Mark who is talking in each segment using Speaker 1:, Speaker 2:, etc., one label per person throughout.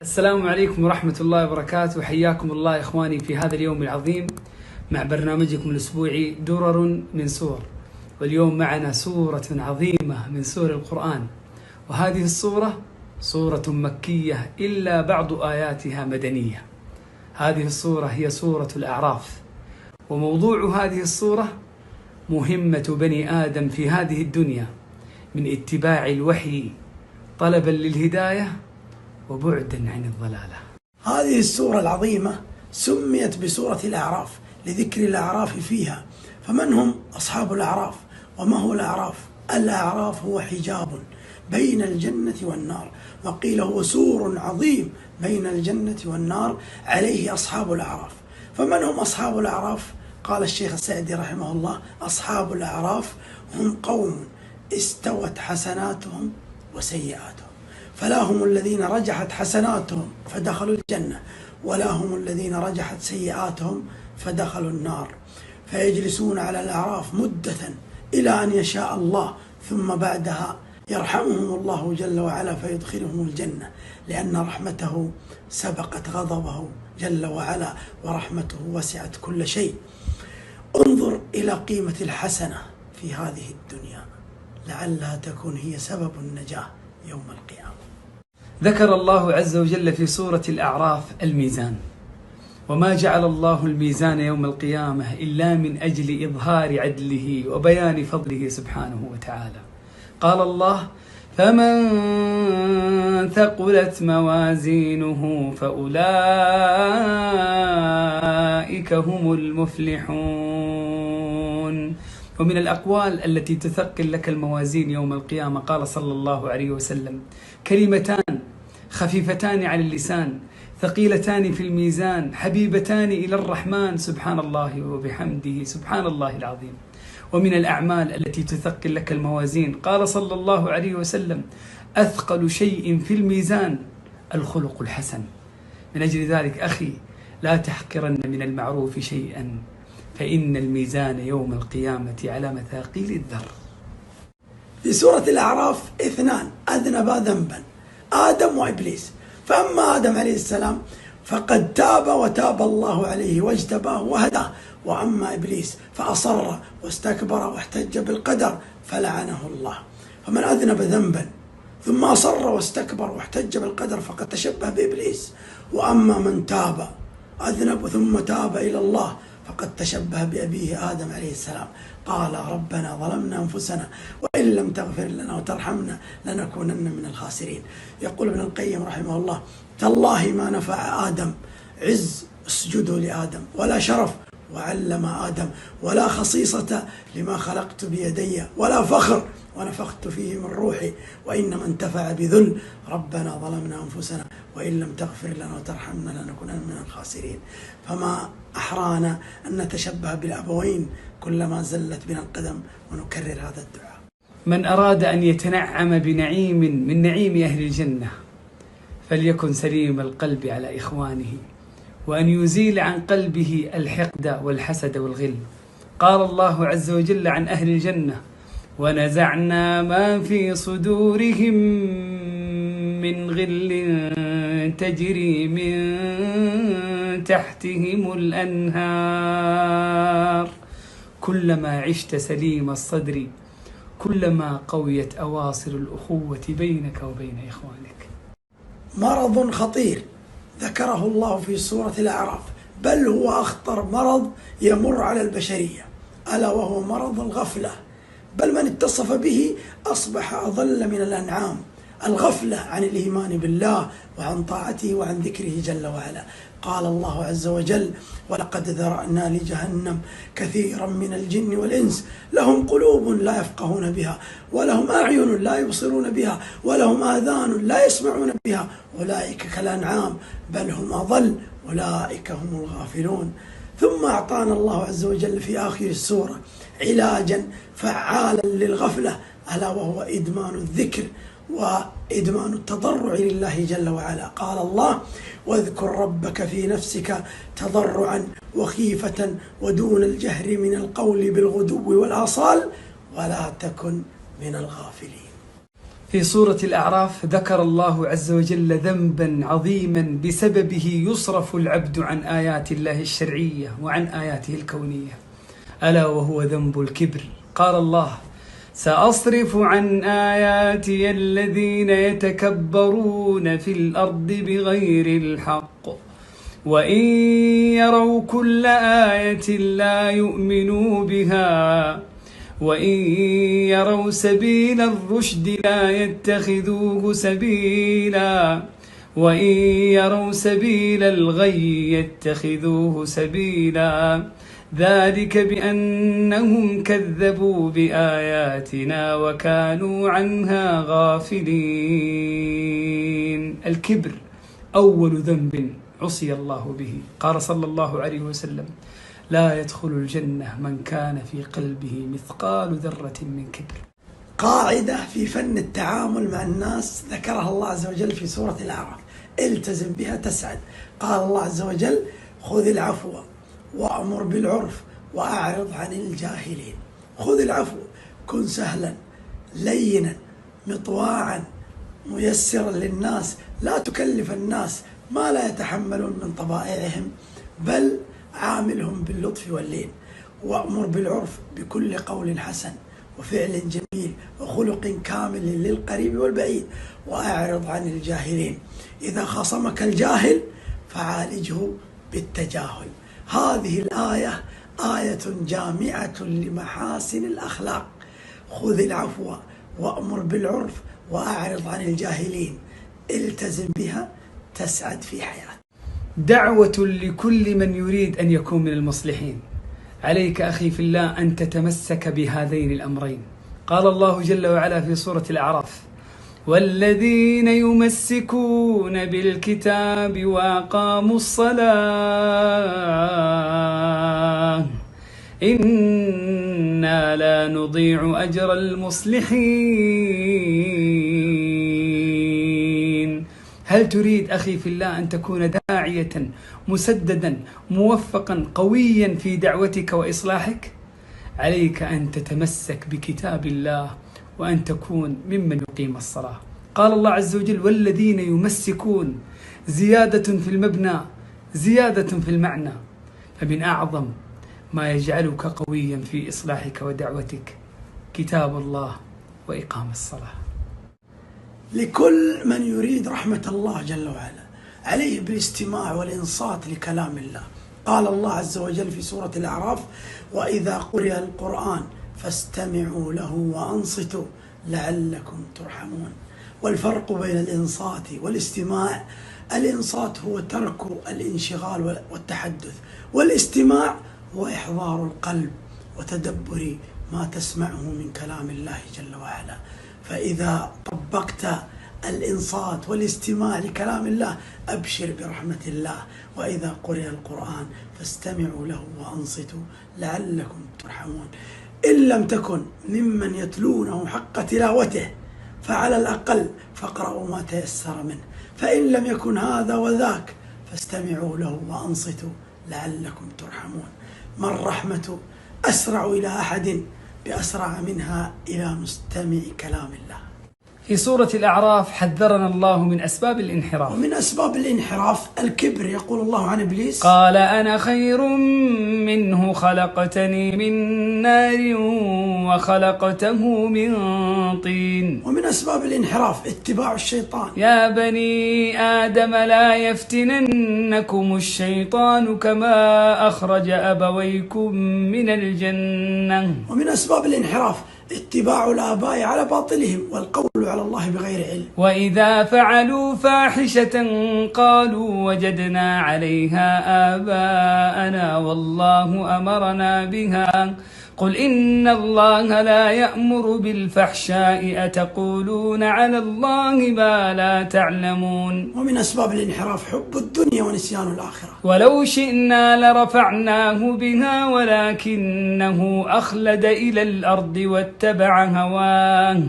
Speaker 1: السلام عليكم ورحمة الله وبركاته. حياكم الله إخواني في هذا اليوم العظيم مع برنامجكم الأسبوعي درر من سور. واليوم معنا سورة عظيمة من سور القرآن، وهذه السورة سورة مكية إلا بعض آياتها مدنية. هذه السورة هي سورة الأعراف، وموضوع هذه السورة مهمة بني آدم في هذه الدنيا من اتباع الوحي طلبا للهداية وبعدا عن الضلالة.
Speaker 2: هذه السورة العظيمة سميت بسورة الأعراف لذكر الأعراف فيها. فمن هم أصحاب الأعراف؟ وما هو الأعراف؟ الأعراف هو حجاب بين الجنة والنار، وقيل هو سور عظيم بين الجنة والنار عليه أصحاب الأعراف. فمن هم أصحاب الأعراف؟ قال الشيخ السعدي رحمه الله: أصحاب الأعراف هم قوم استوت حسناتهم وسيئاتهم، فلا هم الذين رجحت حسناتهم فدخلوا الجنة، ولا هم الذين رجحت سيئاتهم فدخلوا النار، فيجلسون على الأعراف مدة إلى أن يشاء الله، ثم بعدها يرحمهم الله جل وعلا فيدخلهم الجنة، لأن رحمته سبقت غضبه جل وعلا، ورحمته وسعت كل شيء. انظر إلى قيمة الحسنة في هذه الدنيا، لعلها تكون هي سبب النجاة يوم القيامة.
Speaker 1: ذكر الله عز وجل في سورة الأعراف الميزان، وما جعل الله الميزان يوم القيامة إلا من أجل إظهار عدله وبيان فضله سبحانه وتعالى. قال الله: فمن ثقلت موازينه فأولئك هم المفلحون. ومن الأقوال التي تثقل لك الموازين يوم القيامة قال صلى الله عليه وسلم: كلمتان خفيفتان على اللسان ثقيلتان في الميزان حبيبتان إلى الرحمن سبحان الله وبحمده سبحان الله العظيم. ومن الأعمال التي تثقل لك الموازين قال صلى الله عليه وسلم: أثقل شيء في الميزان الخلق الحسن. من أجل ذلك أخي لا تحقرن من المعروف شيئا، فإن الميزان يوم القيامة على مثاقيل الذر.
Speaker 2: في سورة الأعراف اثنان أذنبا ذنبا، آدم وإبليس. فأما آدم عليه السلام فقد تاب وتاب الله عليه واجتباه وهداه، وأما إبليس فأصر واستكبر واحتج بالقدر فلعنه الله. فمن أذنب ذنبا ثم أصر واستكبر واحتج بالقدر فقد تشبه بإبليس. وأما من تاب أذنب ثم تاب إلى الله فقد تشبه بأبيه آدم عليه السلام. قال: ربنا ظلمنا أنفسنا وإن لم تغفر لنا وترحمنا لنكونن من الخاسرين. يقول ابن القيم رحمه الله: تالله ما نفع آدم عز اسجدوا لآدم، ولا شرف وعلم آدم، ولا خصيصة لما خلقت بيدي، ولا فخر ونفخت فيه من روحي، وإنما انتفع بذل. ربنا ظلمنا أنفسنا وإن لم تغفر لنا وترحمنا لنكونن من الخاسرين. فما أحرانا أن نتشبه بالأبوين كلما زلت بنا القدم ونكرر هذا الدعاء.
Speaker 1: من أراد أن يتنعم بنعيم من نعيم أهل الجنة فليكن سليم القلب على إخوانه، وأن يزيل عن قلبه الحقد والحسد والغل. قال الله عز وجل عن أهل الجنة: ونزعنا ما في صدورهم من غل تجري من تحتهم الأنهار كلما عشت سليم الصدر كلما قويت أواصر الأخوة بينك وبين إخوانك.
Speaker 2: مرض خطير ذكره الله في سورة الأعراف، بل هو أخطر مرض يمر على البشرية، ألا وهو مرض الغفلة. بل من اتصف به أصبح أضل من الأنعام. الغفلة عن الإيمان بالله وعن طاعته وعن ذكره جل وعلا. قال الله عز وجل: ولقد ذرأنا لجهنم كثيرا من الجن والإنس لهم قلوب لا يفقهون بها، ولهم أعين لا يبصرون بها، ولهم آذان لا يسمعون بها، أولئك كالأنعام بل هم أضل، أولئك هم الغافلون. ثم أعطانا الله عز وجل في آخر السورة علاجا فعالا للغفلة، ألا وهو إدمان الذكر وإدمان التضرع لله جل وعلا. قال الله: واذكر ربك في نفسك تضرعا وخيفة ودون الجهر من القول بالغدو والآصال ولا تكن من الغافلين.
Speaker 1: في سورة الأعراف ذكر الله عز وجل ذنبا عظيما بسببه يصرف العبد عن آيات الله الشرعية وعن آياته الكونية، ألا وهو ذنب الكبر. قال الله: سأصرف عن آياتي الذين يتكبرون في الأرض بغير الحق وإن يروا كل آية لا يؤمنوا بها وإن يروا سبيل الرشد لا يتخذوه سبيلا وإن يروا سبيل الغي يتخذوه سبيلا ذلك بأنهم كذبوا بآياتنا وكانوا عنها غافلين. الكبر أول ذنب عصي الله به. قال صلى الله عليه وسلم: لا يدخل الجنة من كان في قلبه مثقال ذرة من كبر.
Speaker 2: قاعدة في فن التعامل مع الناس ذكرها الله عز وجل في سورة الأعراف، التزم بها تسعد. قال الله عز وجل: خذ العفو وأمر بالعرف وأعرض عن الجاهلين. خذ العفو، كن سهلا لينا مطواعا ميسرا للناس، لا تكلف الناس ما لا يتحملون من طبائعهم، بل عاملهم باللطف واللين. وأمر بالعرف بكل قول حسن وفعل جميل وخلق كامل للقريب والبعيد، وأعرض عن الجاهلين. إذا خصمك الجاهل فعالجه بالتجاهل. هذه الآية آية جامعة لمحاسن الأخلاق. خذ العفو وأمر بالعرف وأعرض عن الجاهلين، التزم بها تسعد في حياتك.
Speaker 1: دعوة لكل من يريد أن يكون من المصلحين. عليك أخي في الله أن تتمسك بهذين الأمرين. قال الله جل وعلا في سورة الأعراف: والذين يمسكون بالكتاب وأقاموا الصلاة إنا لا نضيع أجر المصلحين. هل تريد أخي في الله أن تكون داعية مسددا موفقا قويا في دعوتك وإصلاحك؟ عليك أن تتمسك بكتاب الله وأن تكون ممن يقيم الصلاة. قال الله عز وجل: والذين يمسكون، زيادة في المبنى زيادة في المعنى. فمن أعظم ما يجعلك قويا في إصلاحك ودعوتك كتاب الله وإقام الصلاة.
Speaker 2: لكل من يريد رحمة الله جل وعلا عليه بالاستماع والإنصات لكلام الله. قال الله عز وجل في سورة الأعراف: وإذا قرئ القرآن فاستمعوا له وأنصتوا لعلكم ترحمون. والفرق بين الإنصات والاستماع: الإنصات هو ترك الانشغال والتحدث، والاستماع هو إحضار القلب وتدبر ما تسمعه من كلام الله جل وعلا. فإذا طبقت الإنصات والاستماع لكلام الله أبشر برحمة الله. وإذا قرئ القرآن فاستمعوا له وأنصتوا لعلكم ترحمون. إن لم تكن ممن يتلونه حق تلاوته فعلى الأقل فاقرأوا ما تيسر منه، فإن لم يكن هذا وذاك فاستمعوا له وأنصتوا لعلكم ترحمون. ما الرحمة أسرع إلى أحد بأسرع منها إلى مستمع كلام الله.
Speaker 1: في سورة الأعراف حذرنا الله من أسباب الانحراف.
Speaker 2: ومن أسباب الانحراف الكبر. يقول الله عن إبليس:
Speaker 1: قال أنا خير منه خلقتني من نار وخلقته من طين.
Speaker 2: ومن أسباب الانحراف اتباع الشيطان.
Speaker 1: يا بني آدم لا يفتننكم الشيطان كما أخرج أبويكم من الجنة.
Speaker 2: ومن أسباب الانحراف اتباع الآباء على باطلهم والقول على الله بغير علم.
Speaker 1: وإذا فعلوا فاحشة قالوا وجدنا عليها آباءنا والله أمرنا بها قل إن الله لا يأمر بالفحشاء أتقولون على الله ما لا تعلمون.
Speaker 2: ومن أسباب الانحراف حب الدنيا ونسيان الآخرة.
Speaker 1: ولو شئنا لرفعناه بها ولكنه أخلد إلى الأرض واتبع هواه.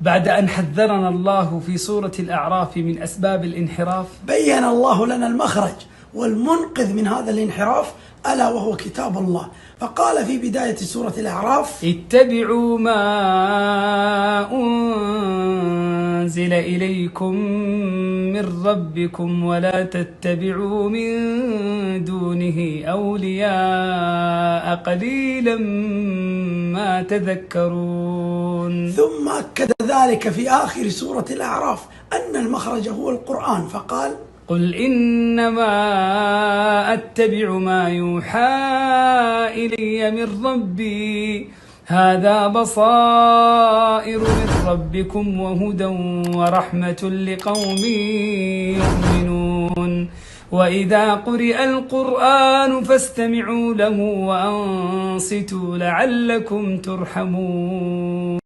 Speaker 1: بعد أن حذرنا الله في سورة الأعراف من أسباب الانحراف،
Speaker 2: بين الله لنا المخرج والمنقذ من هذا الانحراف ألا وهو كتاب الله. فقال في بداية سورة الأعراف:
Speaker 1: اتبعوا ما أنزل إليكم من ربكم ولا تتبعوا من دونه أولياء قليلا ما تذكرون.
Speaker 2: ثم أكد ذلك في آخر سورة الأعراف أن المخرج هو القرآن، فقال:
Speaker 1: قل إنما أتبع ما يوحى إلي من ربي هذا بصائر من ربكم وهدى ورحمة لقوم يؤمنون. وإذا قرئ القرآن فاستمعوا له وأنصتوا لعلكم ترحمون.